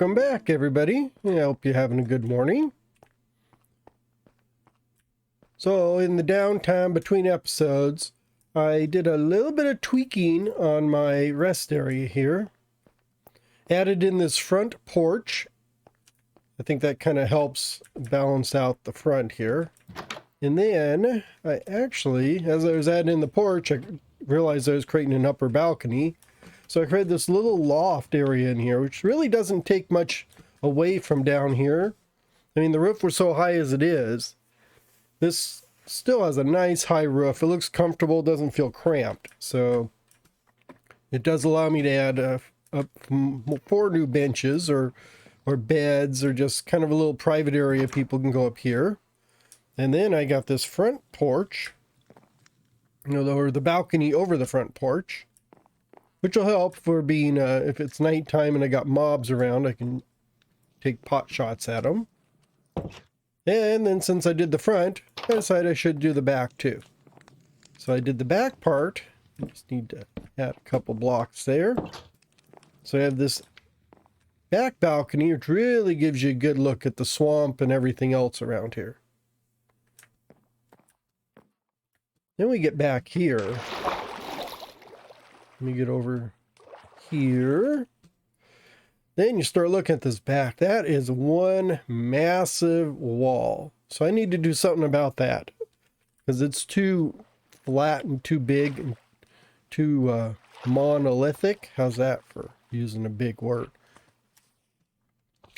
Welcome back, everybody. I hope you're having a good morning. So in the downtime between episodes, I did a little bit of tweaking on my rest area here. Added in this front porch. I think that kind of helps balance out the front here. And then I actually, as I was adding in the porch, I realized I was creating an upper balcony. So I created this little loft area in here, which really doesn't take much away from down here. I mean, the roof was so high as it is. This still has a nice high roof. It looks comfortable, doesn't feel cramped. So it does allow me to add up 4 new benches or beds, or just kind of a little private area people can go up here. And then I got this front porch, or the balcony over the front porch, which will help for being, if it's nighttime and I got mobs around, I can take pot shots at them. And then since I did the front, I decided I should do the back too. So I did the back part. I just need to add a couple blocks there. So I have this back balcony, which really gives you a good look at the swamp and everything else around here. Then we get back here. Let me get over here. Then you start looking at this back. That is one massive wall. So I need to do something about that, because it's too flat and too big and too monolithic. How's that for using a big word?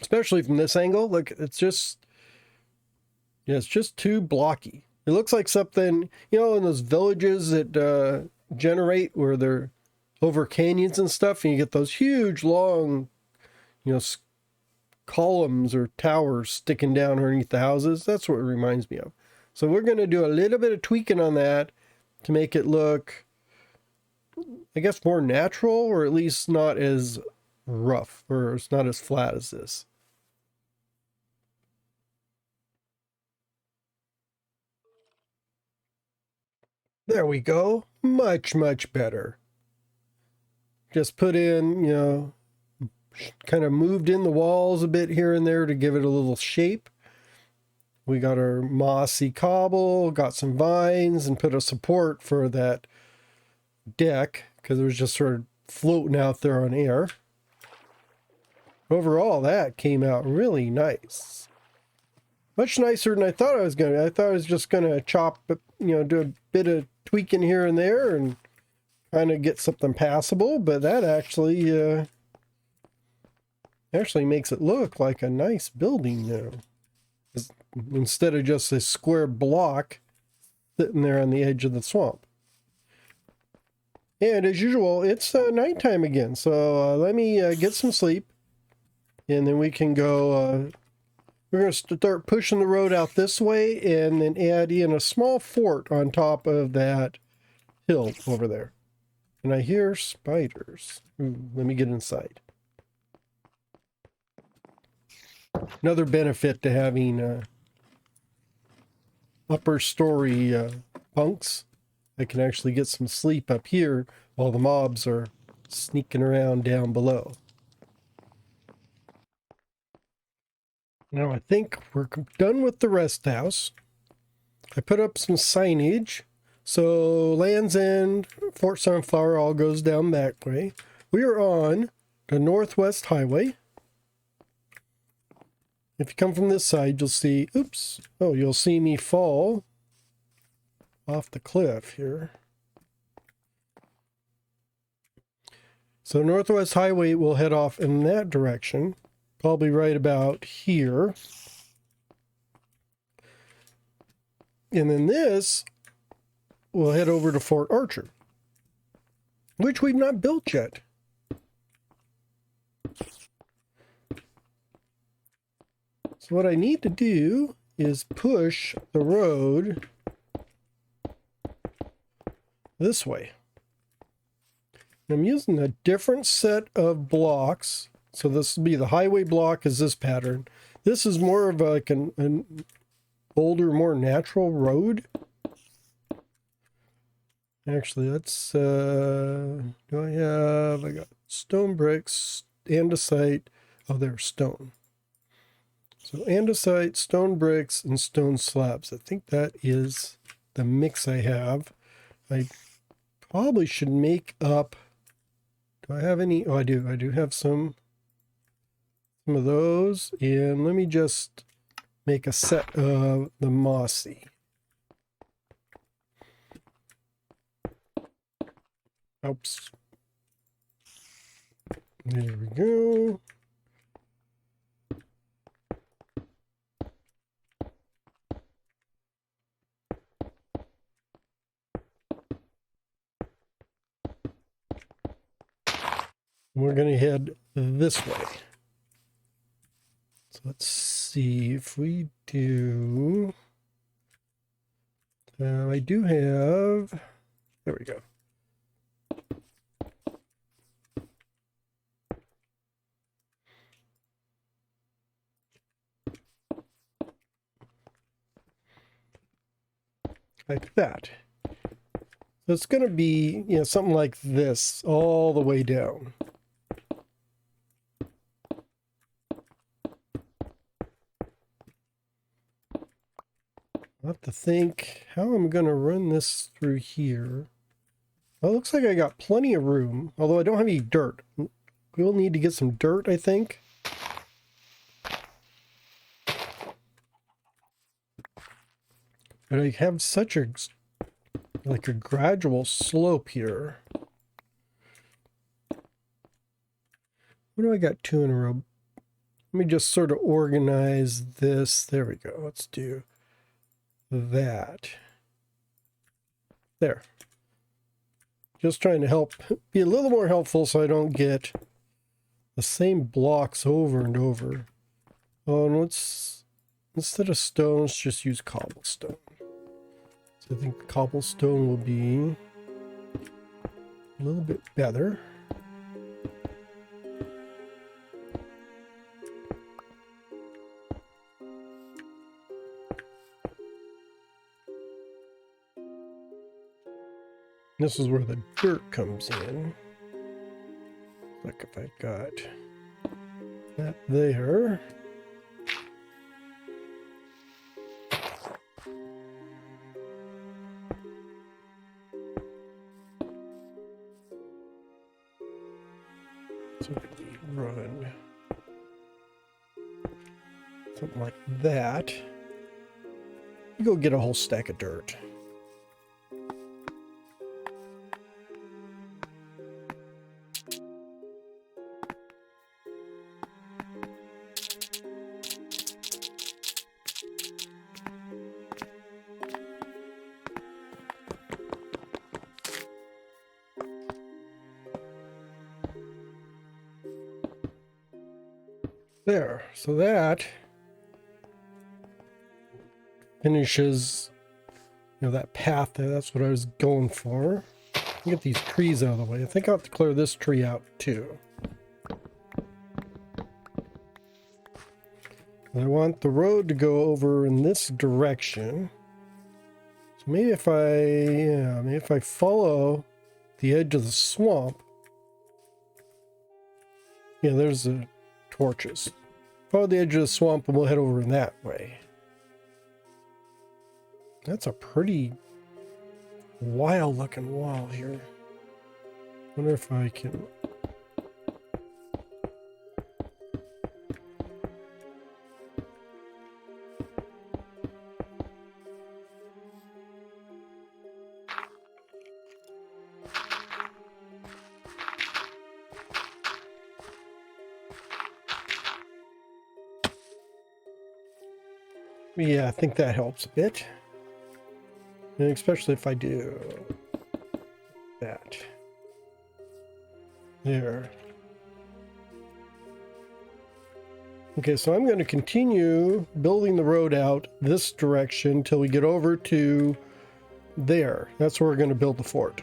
Especially from this angle. Look, it's just too blocky. It looks like something, in those villages that generate where they're over canyons and stuff, and you get those huge, long, columns or towers sticking down underneath the houses. That's what it reminds me of. So we're going to do a little bit of tweaking on that to make it look, I guess, more natural, or at least not as rough, or it's not as flat as this. There we go. Much, much better. Just put in, kind of moved in the walls a bit here and there to give it a little shape. We got our mossy cobble, got some vines, and put a support for that deck, because it was just sort of floating out there on air. Overall, that came out really nice. Much nicer than I thought I was going to. I thought I was just going to chop, do a bit of tweaking here and there and kind of get something passable, but that actually makes it look like a nice building now, instead of just a square block sitting there on the edge of the swamp. And as usual, it's nighttime again, so let me get some sleep, and then we can go. We're going to start pushing the road out this way, and then add in a small fort on top of that hill over there. And I hear spiders. Let me get inside. Another benefit to having upper story bunks. I can actually get some sleep up here while the mobs are sneaking around down below. Now I think we're done with the rest house. I put up some signage. So Land's End, Fort Sunflower all goes down that way. We are on the Northwest Highway. If you come from this side, you'll see, you'll see me fall off the cliff here. So Northwest Highway will head off in that direction, probably right about here. And then this will head over to Fort Archer, which we've not built yet. So what I need to do is push the road this way. I'm using a different set of blocks. So this will be the highway block, is this pattern. This is more of like an older, more natural road. Actually, let's, I got stone bricks, andesite. Oh, there's stone. So andesite, stone bricks, and stone slabs. I think that is the mix I have. I probably should make up. Do I have any? Oh, I do. I do have some of those. And let me just make a set of the mossy. Oops. There we go. We're going to head this way. So let's see if we do. I do have. There we go. Like that. So it's going to be, something like this all the way down. I'll have to think how I'm going to run this through here. Well, it looks like I got plenty of room, although I don't have any dirt. We'll need to get some dirt, I think. But I have such a gradual slope here. What do I got 2 in a row? Let me just sort of organize this. There we go. Let's do that. There. Just trying to help, be a little more helpful so I don't get the same blocks over and over. Oh, and let's, instead of stones, just use cobblestone. So I think cobblestone will be a little bit better. This is where the dirt comes in. Like if I got that there. So we run something like that. You go get a whole stack of dirt. There, so that finishes, that path there. That's what I was going for. Get these trees out of the way. I think I'll have to clear this tree out too. I want the road to go over in this direction. So maybe if I follow the edge of the swamp. Yeah, there's the torches. Follow the edge of the swamp and we'll head over in that way. That's a pretty wild looking wall here. Wonder if I can. Yeah, I think that helps a bit. And especially if I do that. There. Okay, so I'm going to continue building the road out this direction until we get over to there. That's where we're going to build the fort.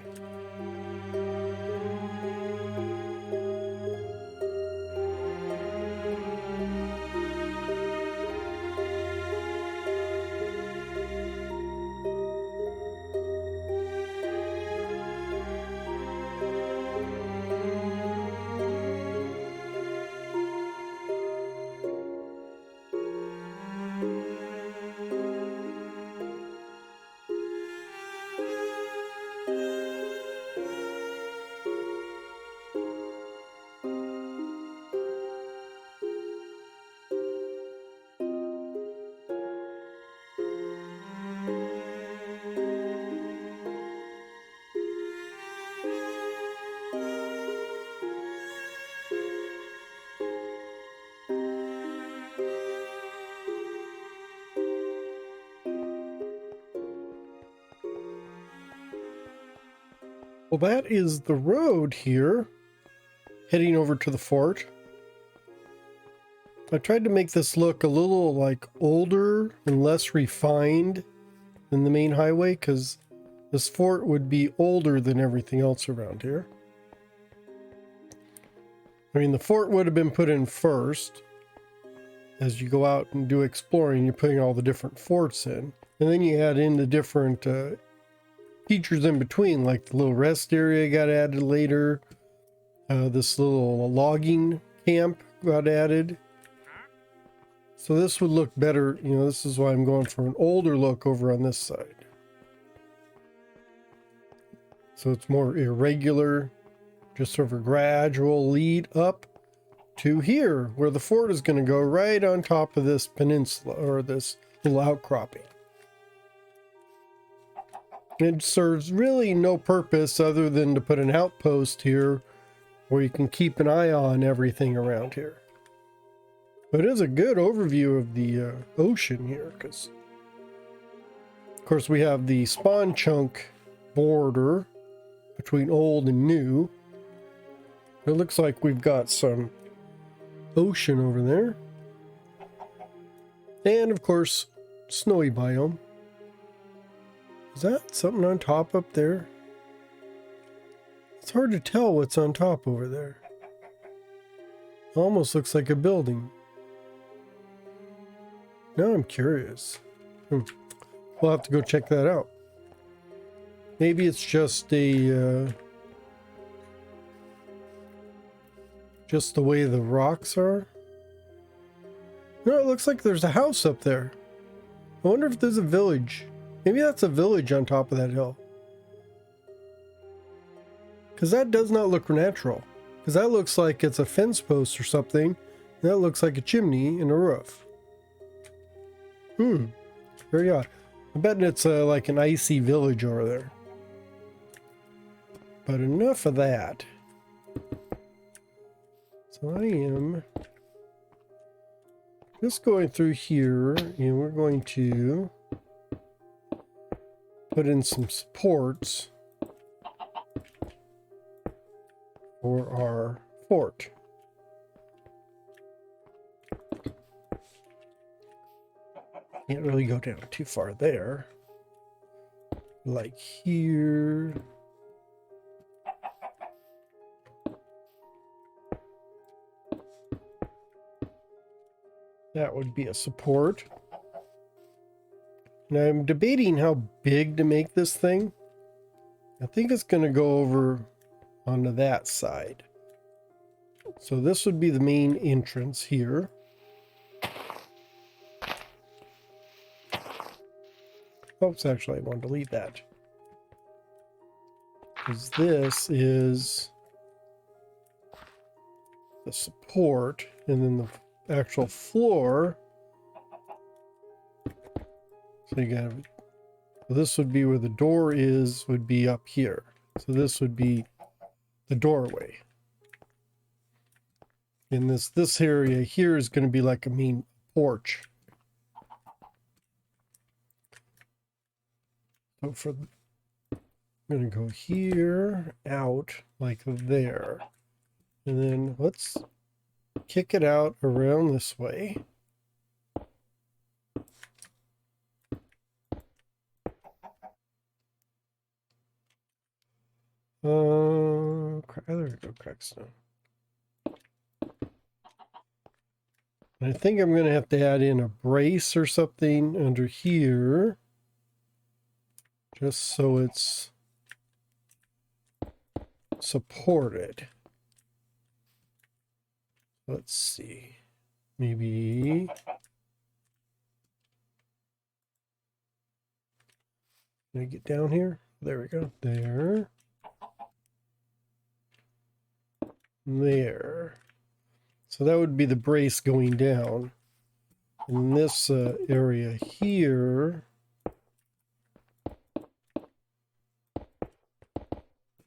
Well, that is the road here, heading over to the fort. I tried to make this look a little like older and less refined than the main highway, because this fort would be older than everything else around here. I mean, the fort would have been put in first. As you go out and do exploring, you're putting all the different forts in. And then you add in the different features in between, like the little rest area got added later. This little logging camp got added. So this would look better. You know, this is why I'm going for an older look over on this side. So it's more irregular, just sort of a gradual lead up to here, where the fort is going to go right on top of this peninsula, or this little outcropping. It serves really no purpose other than to put an outpost here where you can keep an eye on everything around here. But it is a good overview of the ocean here, because of course we have the spawn chunk border between old and new. It looks like we've got some ocean over there. And of course, snowy biome. Is that something on top up there? It's hard to tell what's on top over there. Almost looks like a building. Now I'm curious. We'll have to go check that out. Maybe it's just a just the way the rocks are. No, it looks like there's a house up there. I wonder if there's a village. Maybe that's a village on top of that hill. Because that does not look natural. Because that looks like it's a fence post or something. That looks like a chimney and a roof. Very odd. I bet it's like an icy village over there. But enough of that. So I am just going through here, and we're going to put in some supports for our fort. Can't really go down too far there. Like here. That would be a support. Now I'm debating how big to make this thing. I think it's going to go over onto that side. So this would be the main entrance here. Oops, actually I want to delete that. Because this is the support, and then the actual floor. So you got, well, this would be where the door is, would be up here. So this would be the doorway. And this area here is going to be like a main porch. So I'm going to go here, out, like there. And then let's kick it out around this way. There we go, crackstone. I think I'm going to have to add in a brace or something under here. Just so it's supported. Let's see. Maybe. Can I get down here? There we go. There. There. So that would be the brace going down. In this area here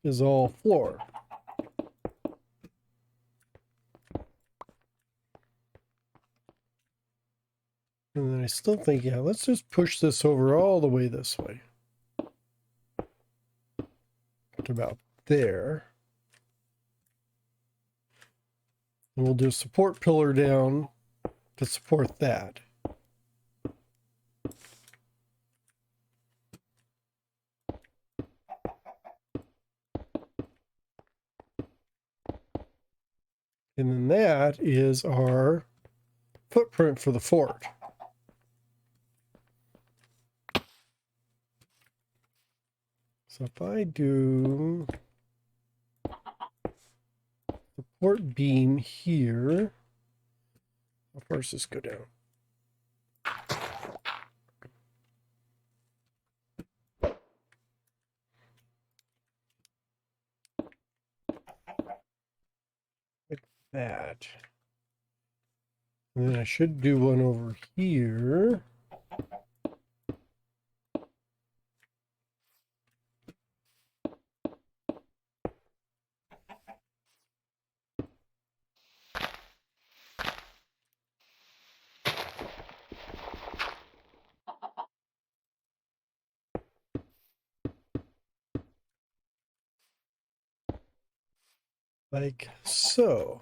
is all floor. And then I still think, yeah, let's just push this over all the way this way. To about there. And we'll do a support pillar down to support that. And then that is our footprint for the fort. So if I do support beam here, how far does this go down? Like that. And then I should do one over here. Like so.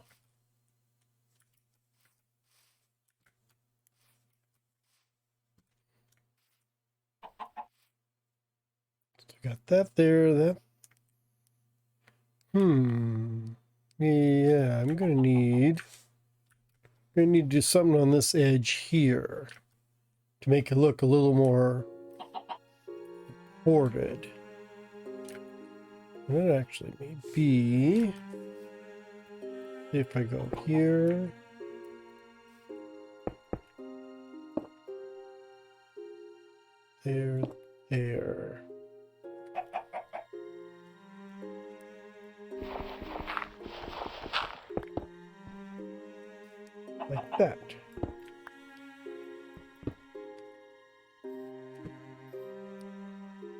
So got that there, that. Yeah, I'm gonna need to do something on this edge here to make it look a little more supported. And it actually may be, if I go here, there, there. Like that.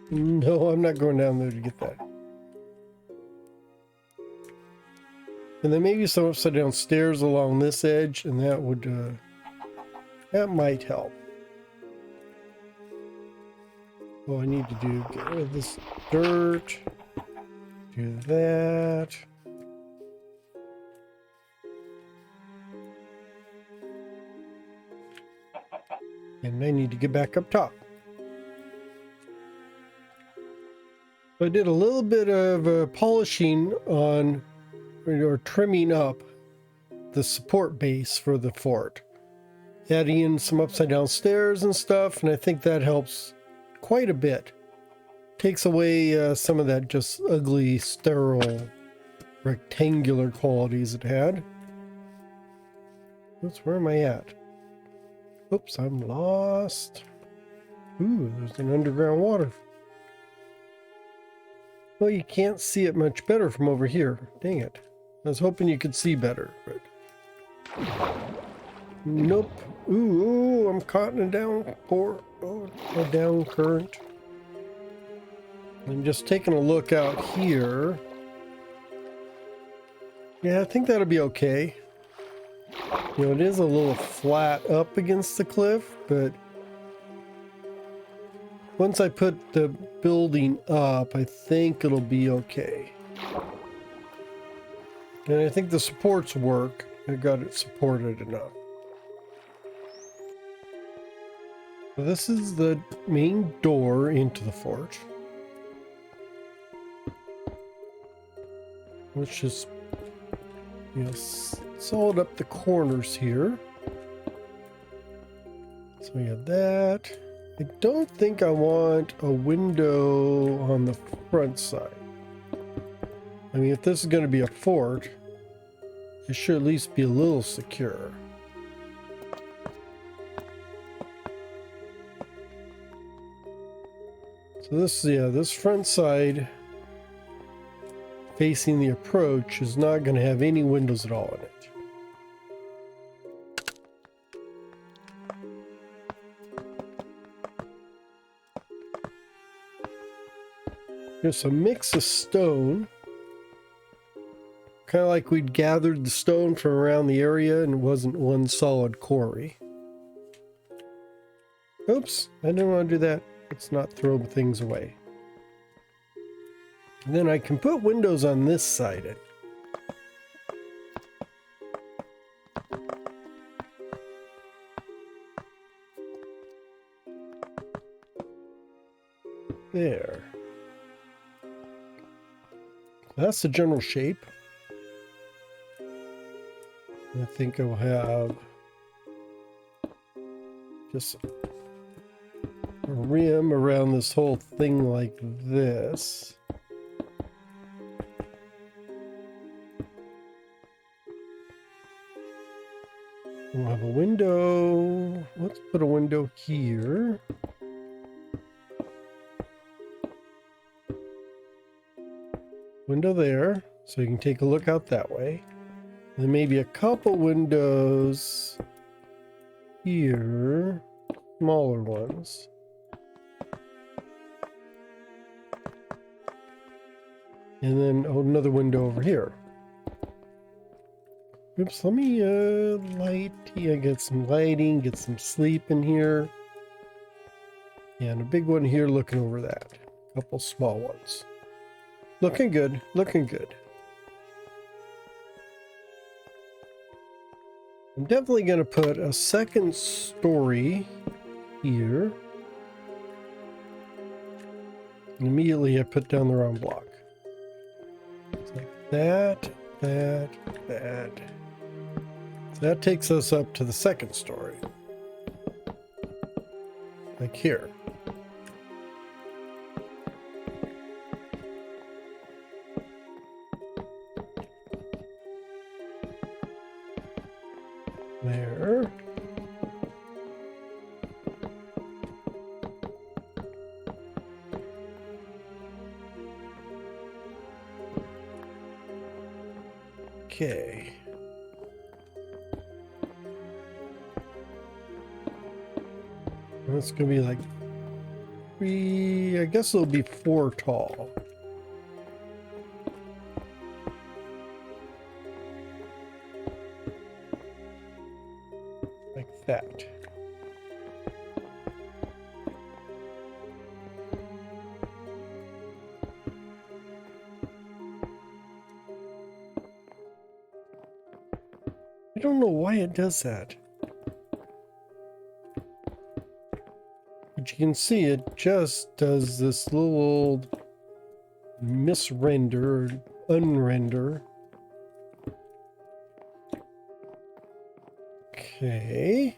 No, I'm not going down there to get that. And then maybe some upside down stairs along this edge, and that would, that might help. All I need to do, get rid of this dirt, do that. And I need to get back up top. I did a little bit of polishing on, or trimming up the support base for the fort. Adding in some upside down stairs and stuff, and I think that helps quite a bit. Takes away some of that just ugly, sterile, rectangular qualities it had. Oops, where am I at? Oops, I'm lost. Ooh, there's an underground water. Well, you can't see it much better from over here. Dang it. I was hoping you could see better, but... Nope. Ooh, I'm caught in a downpour. Oh, a down current. I'm just taking a look out here. Yeah, I think that'll be okay. You know, it is a little flat up against the cliff, but once I put the building up, I think it'll be okay. And I think the supports work. I got it supported enough. So this is the main door into the fort. Let's just, you know, solid up the corners here. So we have that. I don't think I want a window on the front side. I mean, if this is going to be a fort, it should at least be a little secure. So this, yeah, this front side facing the approach is not going to have any windows at all in it. There's a mix of stone, kind of like we'd gathered the stone from around the area and it wasn't one solid quarry. Oops, I didn't want to do that. Let's not throw things away. And then I can put windows on this side. There. That's the general shape. I think I'll have just a rim around this whole thing like this. We'll have a window. Let's put a window here. Window there, so you can take a look out that way. And then maybe a couple windows here, smaller ones. And then another window over here. Oops, let me light. Yeah, get some lighting, get some sleep in here. And a big one here looking over that. A couple small ones. Looking good, looking good. I'm definitely going to put a second story here. And immediately I put down the wrong block. It's like that. So that takes us up to the second story. Like here. There. Okay. And it's gonna be like 3, I guess it'll be 4 tall. Like that. I don't know why it does that. But you can see it just does this little misrender, unrender. Okay.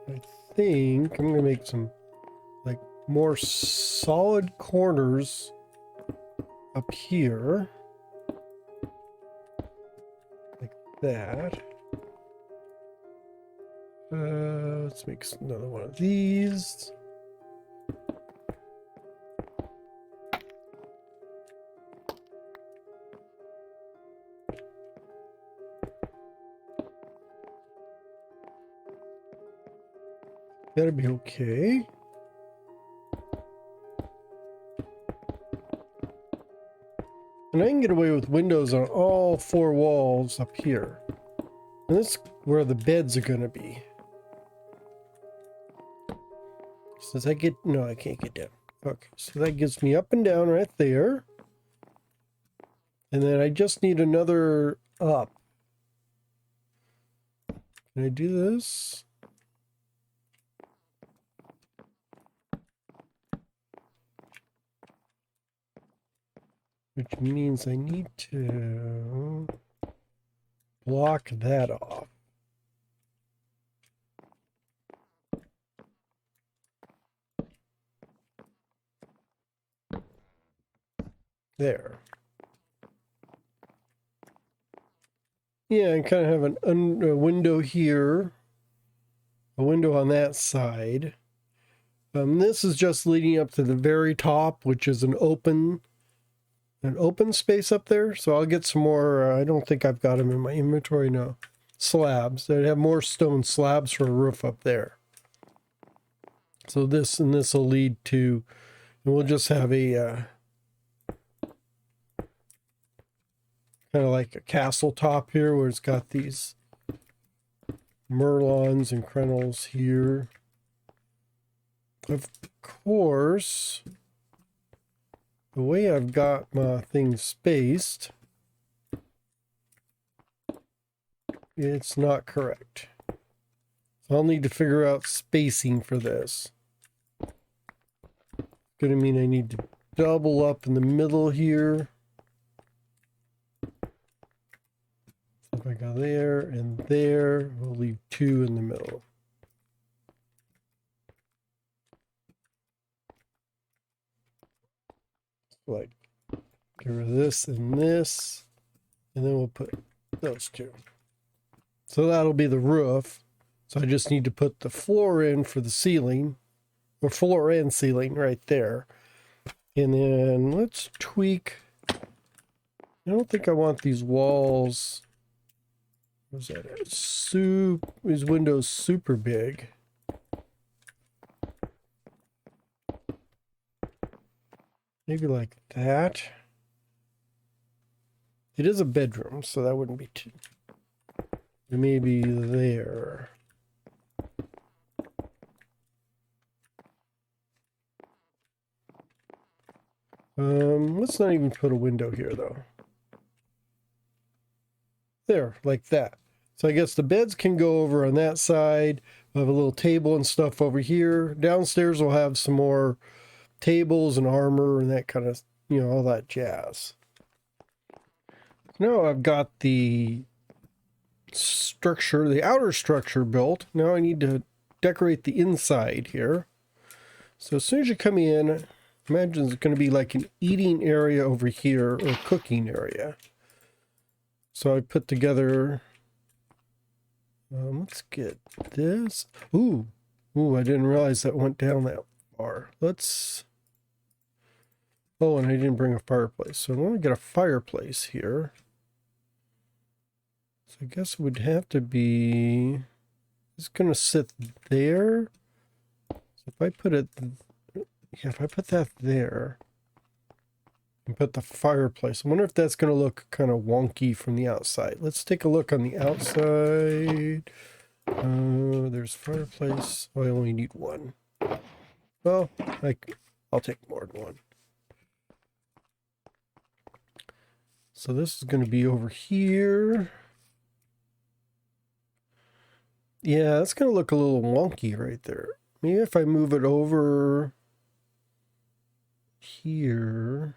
I think I'm gonna make some like more solid corners up here. Like that. Let's make another one of these. That'll be okay. And I can get away with windows on all 4 walls up here. And this is where the beds are going to be. So I get, no, I can't get down. Okay, so that gets me up and down right there. And then I just need another up. Can I do this? Which means I need to block that off. There. Yeah, I kind of have a window here, a window on that side. This is just leading up to the very top, which is an open space up there. So I'll get some more. I don't think I've got them in my inventory now. Slabs. I'd have more stone slabs for a roof up there. So this and this will lead to, and we'll just have a kind of like a castle top here where it's got these merlons and crenels here. Of course, the way I've got my things spaced, it's not correct. So I'll need to figure out spacing for this. Gonna mean I need to double up in the middle here. So if I go there and there, we'll leave 2 in the middle. Like, get rid of this and this, and then we'll put those 2. So that'll be the roof. So I just need to put the floor in for the ceiling, or floor and ceiling right there. And then let's tweak. I don't think I want these walls. What's that? These windows super big. Maybe like that. It is a bedroom, so that wouldn't be too. Maybe there. Let's not even put a window here though. There, like that. So I guess the beds can go over on that side. We'll have a little table and stuff over here. Downstairs we'll have some more tables and armor and that kind of, you know, all that jazz. Now I've got the structure, the outer structure built. Now I need to decorate the inside here. So as soon as you come in, imagine it's going to be like an eating area over here or cooking area. So I put together, let's get this. Ooh, I didn't realize that went down that far. Let's, oh, and I didn't bring a fireplace. So I want to get a fireplace here. So I guess it would have to be, it's going to sit there. So if I put it, yeah, if I put that there and put the fireplace, I wonder if that's going to look kind of wonky from the outside. Let's take a look on the outside. There's fireplace. Oh, I only need 1. Well, I'll take more than 1. So this is going to be over here. Yeah, that's going to look a little wonky right there. Maybe if I move it over here,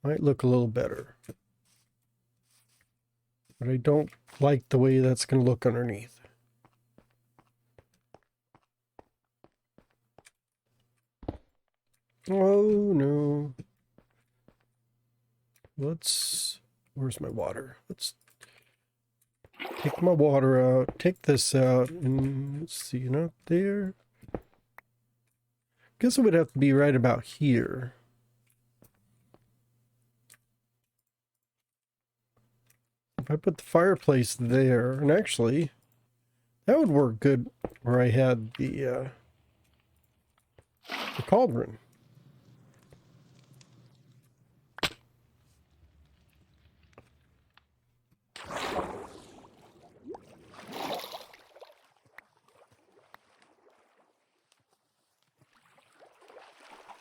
might look a little better. But I don't like the way that's going to look underneath. Oh no. Where's my water? Let's take my water out, take this out, and let's see, not there. Guess it would have to be right about here. If I put the fireplace there, and actually, that would work good where I had the cauldron.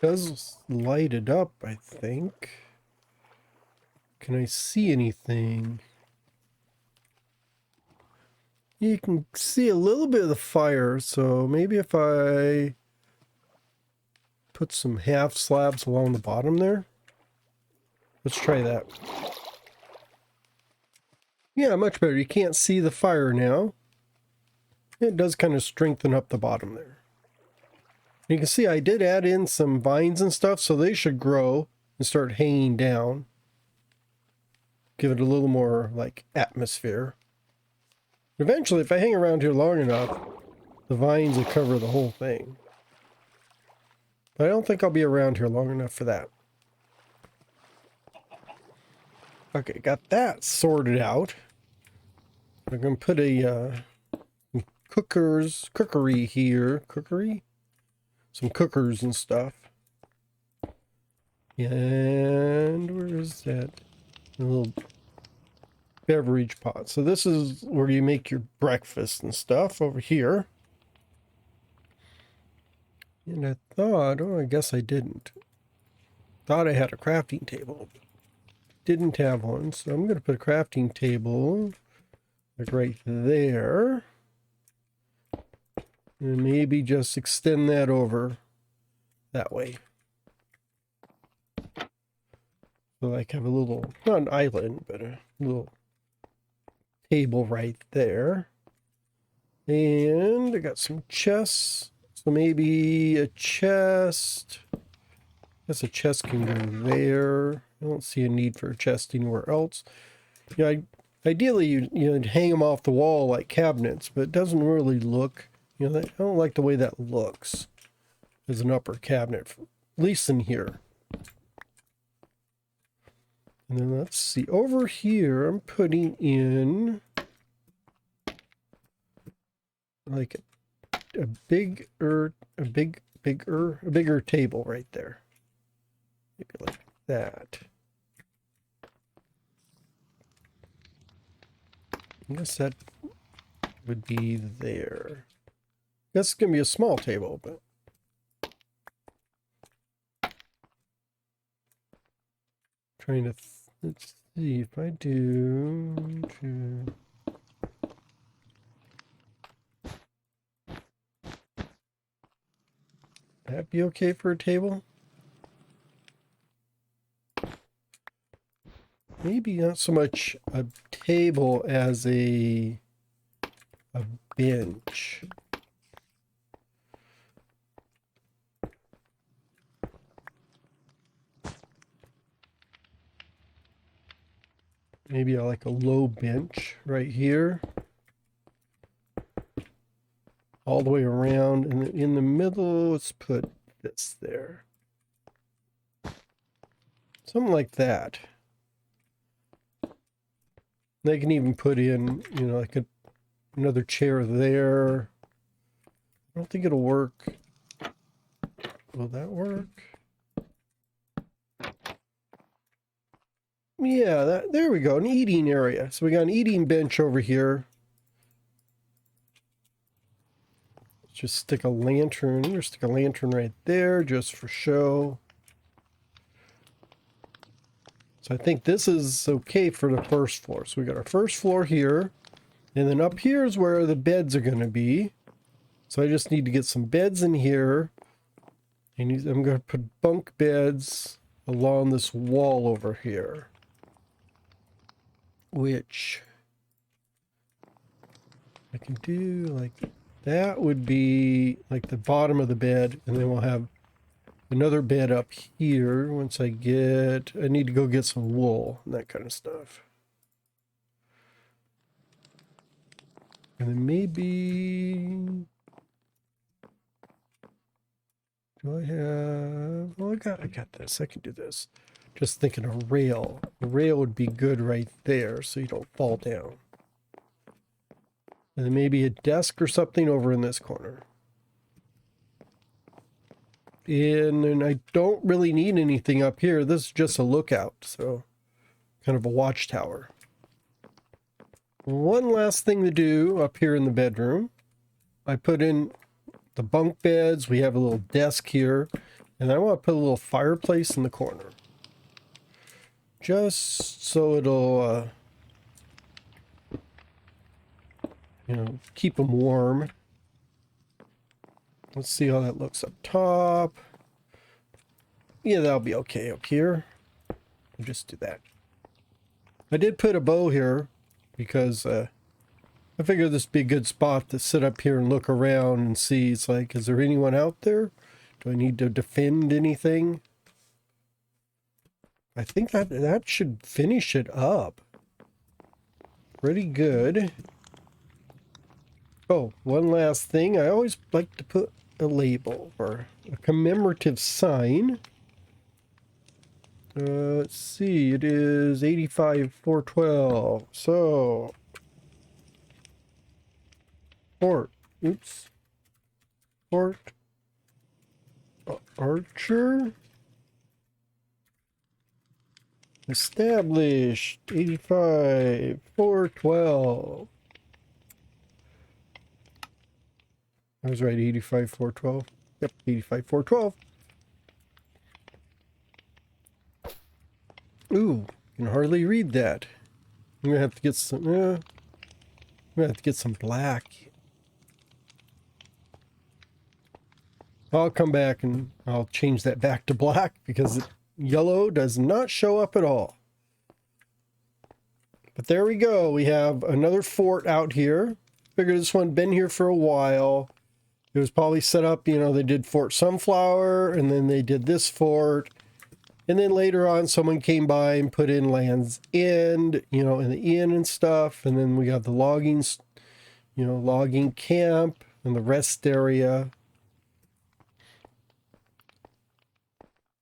Does light it up, I think. Can I see anything? You can see a little bit of the fire, so maybe if I put some half slabs along the bottom there. Let's try that. Yeah, much better. You can't see the fire now. It does kind of strengthen up the bottom there. You can see I did add in some vines and stuff, so they should grow and start hanging down. Give it a little more, like, atmosphere. Eventually, if I hang around here long enough, the vines will cover the whole thing. But I don't think I'll be around here long enough for that. Okay, got that sorted out. I'm going to put a cookery here. Cookery? Some cookers and stuff. And where is that? A little beverage pot. So this is where you make your breakfast and stuff over here. And I thought, oh, I guess I didn't. Thought I had a crafting table. Didn't have one, so I'm going to put a crafting table like right there. And maybe just extend that over that way. So like have a little, not an island, but a little table right there. And I got some chests. So maybe a chest. I guess a chest can go there. I don't see a need for a chest anywhere else. Yeah, ideally you'd hang them off the wall like cabinets, but it doesn't really look, I don't like the way that looks as an upper cabinet, at least in here. And then let's see, over here I'm putting in like a bigger table right there. Maybe like that. I guess that would be there. That's gonna be a small table, but trying to let's see if I do. That be okay for a table? Maybe not so much a table as a bench. Maybe like a low bench right here. All the way around, and in the middle, let's put this there. Something like that. They can even put in, like another chair there. I don't think it'll work. Will that work? Yeah, there we go, an eating area. So we got an eating bench over here. Let's just stick a lantern, or stick a lantern right there just for show. So I think this is okay for the first floor. So we got our first floor here, and then up here is where the beds are going to be. So I just need to get some beds in here, and I'm going to put bunk beds along this wall over here, which I can do like that. Would be like the bottom of the bed, and then we'll have another bed up here once I need to go get some wool and that kind of stuff. And then maybe, do I have, well, I got this. I can do this. Just thinking a rail. A rail would be good right there so you don't fall down. And then maybe a desk or something over in this corner. And I don't really need anything up here. This is just a lookout, so kind of a watchtower. One last thing to do up here in the bedroom. I put in the bunk beds. We have a little desk here, and I want to put a little fireplace in the corner. Just so it'll, keep them warm. Let's see how that looks up top. Yeah, that'll be okay up here. I'll just do that. I did put a bow here because I figured this would be a good spot to sit up here and look around and see. It's like, is there anyone out there? Do I need to defend anything? I think that should finish it up. Pretty good. Oh, one last thing. I always like to put a label or a commemorative sign. Let's see, it is 85-412. So, Fort Archer established 85-412. I was right, 85-412. Yep, 85-412. Ooh, can hardly read that. I'm gonna have to get some. I'm gonna have to get some black. I'll come back and I'll change that back to black because yellow does not show up at all. But there we go. We have another fort out here. Figure this one been here for a while. It was probably set up, you know, they did Fort Sunflower and then they did this fort. And then later on someone came by and put in Land's End, you know, in the inn and stuff. And then we got the logging, you know, logging camp and the rest area.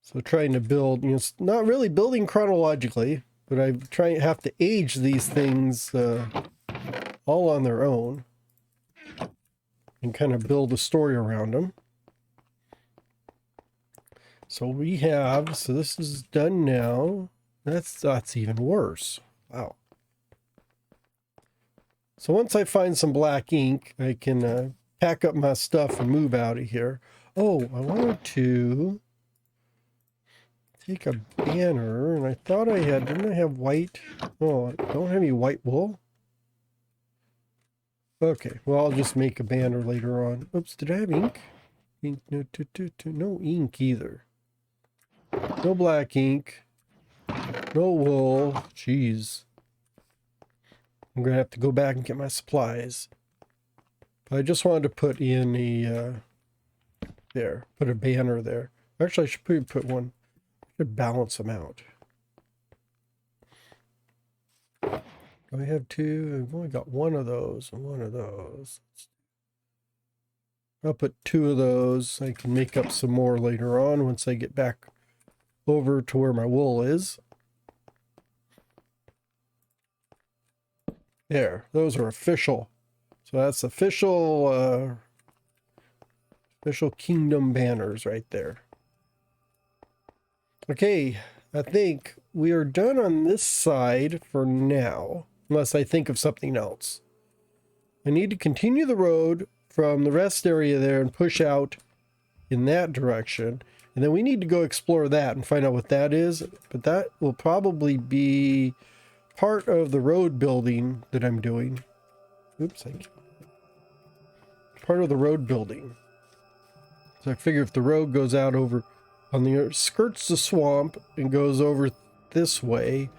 So trying to build, you know, it's not really building chronologically, but I have to age these things all on their own and kind of build a story around them. So we have, so this is done now. That's even worse. Wow. So once I find some black ink, I can pack up my stuff and move out of here. Oh, I wanted to take a banner, and I thought I had, didn't I have white? Oh, I don't have any white wool. Okay, well, I'll just make a banner later on. Oops, did I have ink? Ink, no, no ink either. No black ink. No wool. Jeez. I'm going to have to go back and get my supplies. But I just wanted to put in a, there, put a banner there. Actually, I should probably put one. Should balance them out. Do I have two? I've only got one of those and one of those. I'll put two of those. I can make up some more later on once I get back over to where my wool is. There, those are official. So that's official official kingdom banners right there. Okay, I think we are done on this side for now, unless I think of something else. I need to continue the road from the rest area there and push out in that direction. And then we need to go explore that and find out what that is. But that will probably be part of the road building that I'm doing. Oops, part of the road building. So I figure if the road goes out over on the skirts the swamp and goes over this way,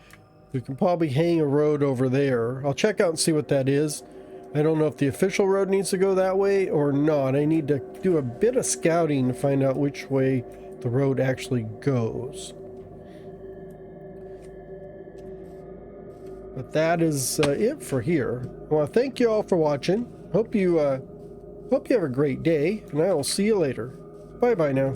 we can probably hang a road over there. I'll check out and see what that is. I don't know if the official road needs to go that way or not. I need to do a bit of scouting to find out which way the road actually goes. But that is it for here. Well, thank you all for watching. Hope you have a great day, and I will see you later. Bye-bye now.